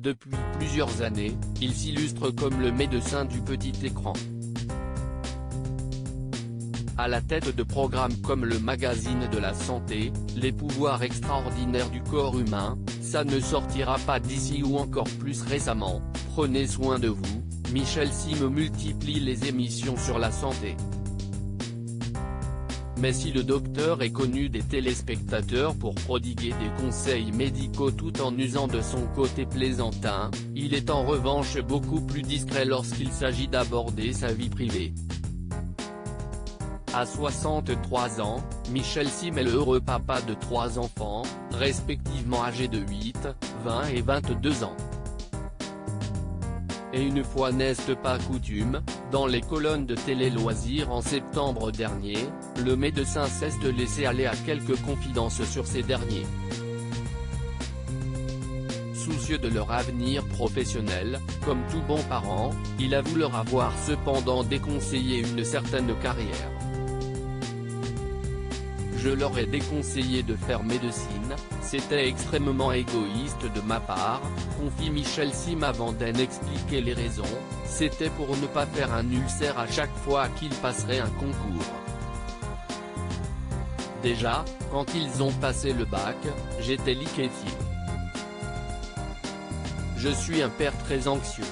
Depuis plusieurs années, il s'illustre comme le médecin du petit écran. À la tête de programmes comme le magazine de la santé, Les pouvoirs extraordinaires du corps humain, Ça ne sortira pas d'ici ou encore plus récemment, Prenez soin de vous, Michel Sim multiplie les émissions sur la santé. Mais si le docteur est connu des téléspectateurs pour prodiguer des conseils médicaux tout en usant de son côté plaisantin, il est en revanche beaucoup plus discret lorsqu'il s'agit d'aborder sa vie privée. À 63 ans, Michel Sim est le heureux papa de 3 enfants, respectivement âgés de 8, 20 et 22 ans. Et une fois n'est pas coutume, dans les colonnes de télé-loisirs en septembre dernier, le médecin cesse de laisser aller à quelques confidences sur ces derniers. Soucieux de leur avenir professionnel, comme tout bon parent, il avoue leur avoir cependant déconseillé une certaine carrière. Je leur ai déconseillé de faire médecine, c'était extrêmement égoïste de ma part, confie Michel Sim avant d'en expliquer les raisons, c'était pour ne pas faire un ulcère à chaque fois qu'ils passeraient un concours. Déjà, quand ils ont passé le bac, j'étais liquéfié. Je suis un père très anxieux.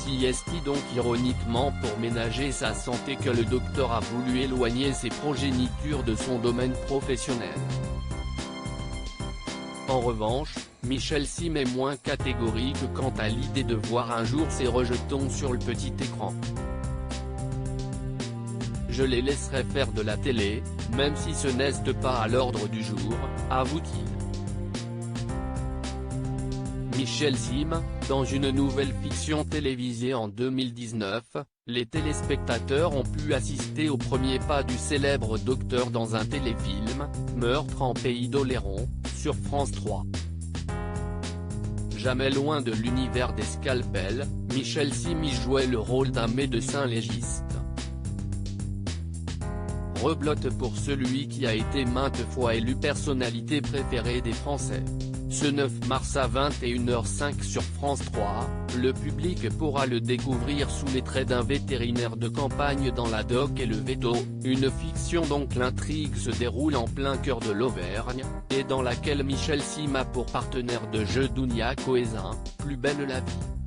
Si est donc ironiquement pour ménager sa santé que le docteur a voulu éloigner ses progénitures de son domaine professionnel. En revanche, Michel Sim est moins catégorique quant à l'idée de voir un jour ses rejetons sur le petit écran. Je les laisserai faire de la télé, même si ce n'est pas à l'ordre du jour, avoue-t-il. Michel Sim, dans une nouvelle fiction télévisée en 2019, les téléspectateurs ont pu assister aux premiers pas du célèbre docteur dans un téléfilm, Meurtre en pays d'Oléron, sur France 3. Jamais loin de l'univers des scalpels, Michel Sim y jouait le rôle d'un médecin légiste. Rebelote pour celui qui a été maintes fois élu personnalité préférée des Français. Ce 9 mars à 21h05 sur France 3, le public pourra le découvrir sous les traits d'un vétérinaire de campagne dans la Doc et le Veto, une fiction dont l'intrigue se déroule en plein cœur de l'Auvergne, et dans laquelle Michel Sim a pour partenaire de jeu Dounia Cohézin, Plus belle la vie.